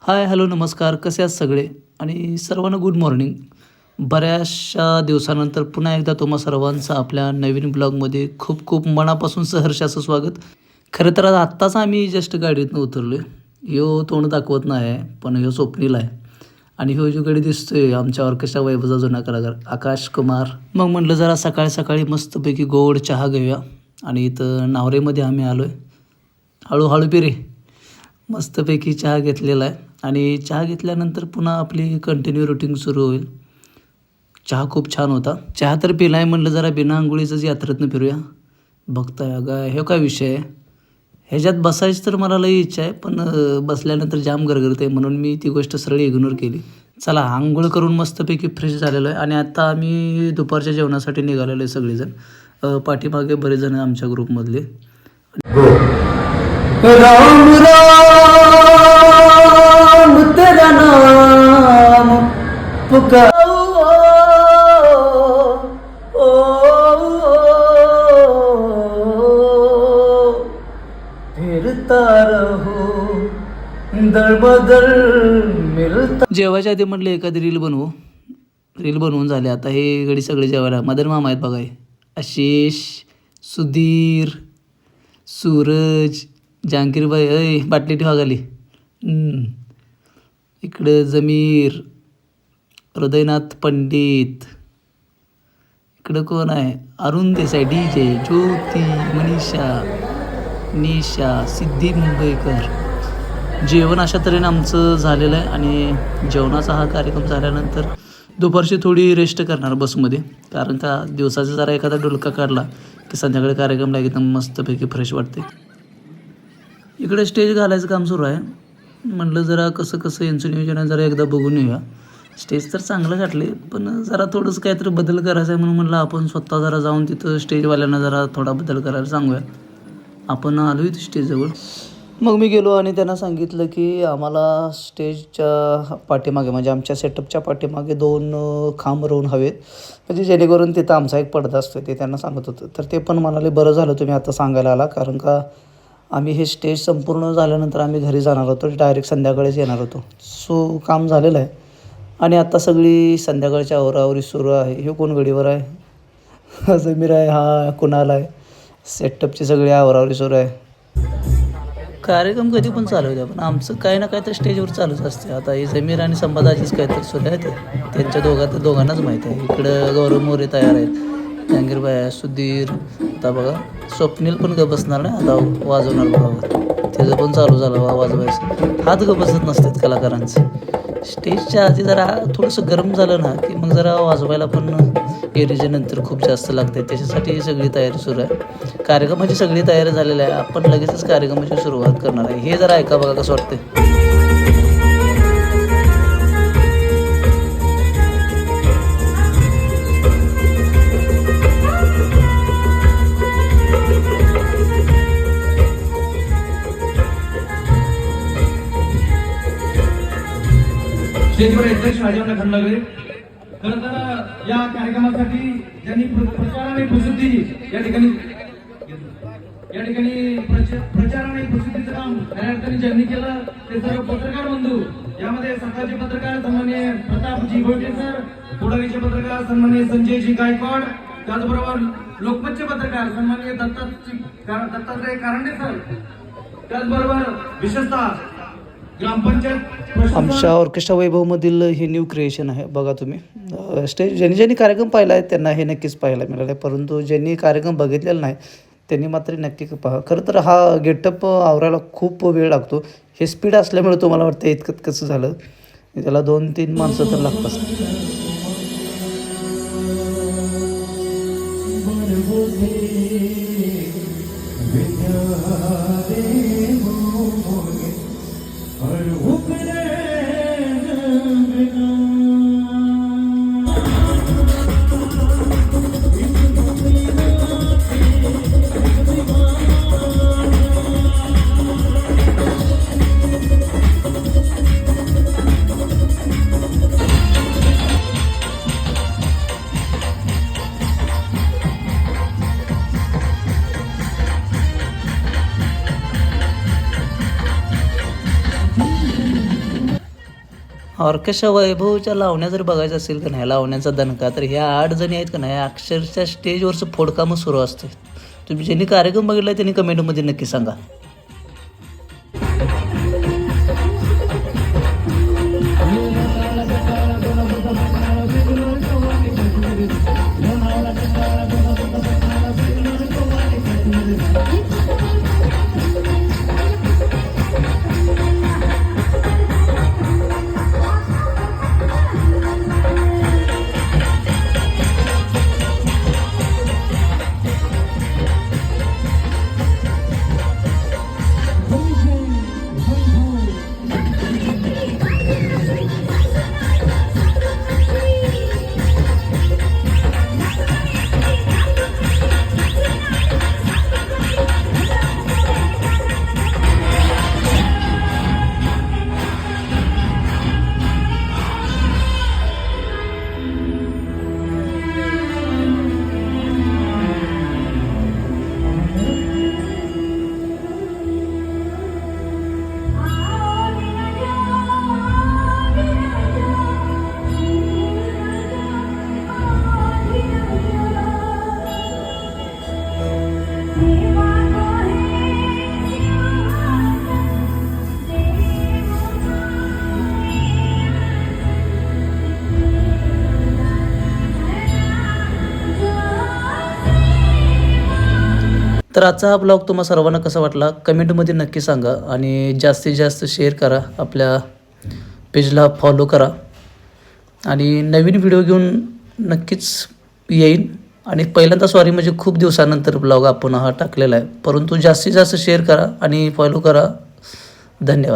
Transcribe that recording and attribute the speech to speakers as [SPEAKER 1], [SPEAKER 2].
[SPEAKER 1] हाय, hello, नमस्कार. कसे आहात सगळे? आणि सर्वांना गुड मॉर्निंग. बऱ्याचशा दिवसानंतर पुन्हा एकदा तुम्हा सर्वांचं आपल्या नवीन ब्लॉगमध्ये खूप खूप मनापासून सहर्ष असं स्वागत. खरं तर आज आत्ताच आम्ही जस्ट गाडीतनं उतरलो आहे. ह्यो तोंड दाखवत नाही आहे, पण ह्यो स्वप्नील आहे. आणि ह्यो जो गडी दिसतोय आमच्या ऑर्केस्ट्रा वैभवचा जुना कलाकार आकाश कुमार. मग म्हटलं जरा सकाळी सकाळी मस्तपैकी गोड चहा घेऊया. आणि इथं नावरेमध्ये आम्ही आलो आहे. हळूहळू पिरे. मस्तपैकी चहा घेतलेला आहे आणि चहा घेतल्यानंतर पुन्हा आपली कंटिन्यू रुटीन सुरू होईल. चहा खूप छान होता. चहा तर पिला आहे, म्हटलं जरा बिना अंघोळीचंच यात्रेतनं फिरूया. बघताय अगं हे काय विषय आहे, ह्याच्यात बसायची तर मला लई इच्छा आहे, पण बसल्यानंतर जाम गरगरत आहे, म्हणून मी ती गोष्ट सरळ इग्नोर केली. चला आंघोळ करून मस्तपैकी फ्रेश झालेलो आहे आणि आता आम्ही दुपारच्या जेवणासाठी निघालेलो आहे सगळेजण. पाठीमागे बरेच जण आमच्या ग्रुपमधले. राम राम तेरा नाम पुकार फिरता रहो दर बदल मिलता. जेवायच्या आधी म्हटलं एखादी रील बनवू. रील बनवून झाले. आता हे गडी सगळे जेवायला मदन मामा आहेत बघा. आशिष, सुधीर, सूरज, जहांगीरबाई. अय बाटली ठेवा खाली. इकडं जमीर, हृदयनाथ पंडित. इकडं कोण आहे, अरुण देसाई, DJ, ज्योती, मनीषा, निशा, सिद्धी मुंबईकर. जेवण अशा तऱ्हेने आमचं झालेलं आहे आणि जेवणाचा हा कार्यक्रम झाल्यानंतर दुपारची थोडी रेस्ट करणार बसमध्ये, कारण का दिवसाचा जरा एखादा डुलका काढला की संध्याकाळी कार्यक्रमला एकदम मस्तपैकी फ्रेश वाटते. इकडे स्टेज घालायचं काम सुरू आहे. म्हटलं जरा कसं कसं यांचं नियोजन आहे जरा एकदा बघून येऊया. स्टेज तर चांगलं घातले, पण जरा थोडंसं काहीतरी बदल करायचा आहे, म्हणून म्हटलं आपण स्वतः जरा जाऊन तिथं स्टेजवाल्यांना जरा थोडा बदल करायला सांगूया. आपण आलो इथं स्टेजजवळ. मग मी गेलो आणि त्यांना सांगितलं की आम्हाला स्टेजच्या पाठीमागे म्हणजे आमच्या सेटअपच्या पाठीमागे 2 खांब रोवून हवेत, म्हणजे जेणेकरून तिथं आमचा एक पडदा असतो ते त्यांना सांगत होतं. तर ते पण म्हणाले बरं झालं तुम्ही आता सांगायला आला, कारण का आम्ही हे स्टेज संपूर्ण झाल्यानंतर आम्ही घरी जाणार होतो, डायरेक्ट संध्याकाळीच येणार होतो. सो काम झालेलं आहे आणि आता सगळी संध्याकाळच्या आवराआवरी सुरू आहे. हे कोण गडीवर आहे, जमीर आहे, हा कुणाल आहे. सेटअपची सगळी आवराआवरी सुरू आहे. कार्यक्रम कधी पण चालू द्या, पण आमचं काही ना काही तर स्टेजवर चालूच असते. आता हे जमीर आणि संवादाचीच काहीतरी सुरू आहे, त्यांच्या दोघांनाच माहीत आहे. इकडं गौरव मोरे तयार आहेत, जहांगीरबाई आहे, सुधीर. आता बघा स्वप्नील पण गप बसणार नाही, आता वाजवणार बघा. त्याचं पण चालू झालं वाजवायचं. हात गप बसत नसतात कलाकारांचे. स्टेजच्या आधी जरा थोडंसं गरम झालं ना की मग जरा वाजवायला पण एनर्जी नंतर खूप जास्त लागते. त्याच्यासाठी सगळी तयारी सुरू आहे. कार्यक्रमाची सगळी तयारी झालेली आहे. आपण लगेचच कार्यक्रमाची सुरुवात करणार आहे. हे जरा ऐका बघा कसं वाटतं.
[SPEAKER 2] स्टेजवर अध्यक्ष राजेंद्र खंडागरे. खरं तर या कार्यक्रमासाठी ज्यांनी प्रचार आणि प्रसिद्धी या ठिकाणी प्रचार आणि प्रसिद्धीचं काम खऱ्या अर्थाने ज्यांनी केलं ते सर्व पत्रकार बंधू. यामध्ये सकाळचे पत्रकार सन्माननीय प्रतापजी गोटे सर, पुढारीचे पत्रकार सन्माननीय संजयजी गायकवाड, त्याचबरोबर लोकमतचे पत्रकार सन्माननीय दत्तात्रय कारंडे सर, त्याचबरोबर विशेषतः
[SPEAKER 1] आमच्या ऑर्केस्ट्रा वैभवमधील हे न्यू क्रिएशन आहे बघा तुम्ही. स्टेज ज्यांनी कार्यक्रम पाहिला आहे त्यांना हे नक्कीच पाहायला मिळालं आहे, परंतु ज्यांनी कार्यक्रम बघितलेला नाही त्यांनी मात्र नक्की पहा. खरं तर हा गेटअप आवरायला खूप वेळ लागतो. हे स्पीड असल्यामुळे तुम्हाला वाटतं इतकं कसं झालं, त्याला 2-3 माणसं तर लागतात. ऑर्केस्ट्रा वैभवच्या लावण्या जर बघायचं असेल का नाही, लावण्याचा दणका, तर ह्या 8 जणी आहेत का नाही, अक्षरशः स्टेजवरचं फोडकामं सुरू असते. तुम्ही ज्यांनी कार्यक्रम बघितला त्यांनी कमेंटमध्ये नक्की सांगा. तर आजचा हा ब्लॉग तुम्हा सर्वांना कसा वाटला कमेंटमध्ये नक्की सांगा आणि जास्तीत जास्त शेअर करा, आपल्या पेजला फॉलो करा आणि नवीन व्हिडिओ घेऊन नक्कीच येईन. आणि पहिल्यांदा सॉरी म्हणजे खूप दिवसानंतर ब्लॉग आपण हा टाकलेला आहे, परंतु जास्तीत जास्त शेअर करा आणि फॉलो करा. धन्यवाद.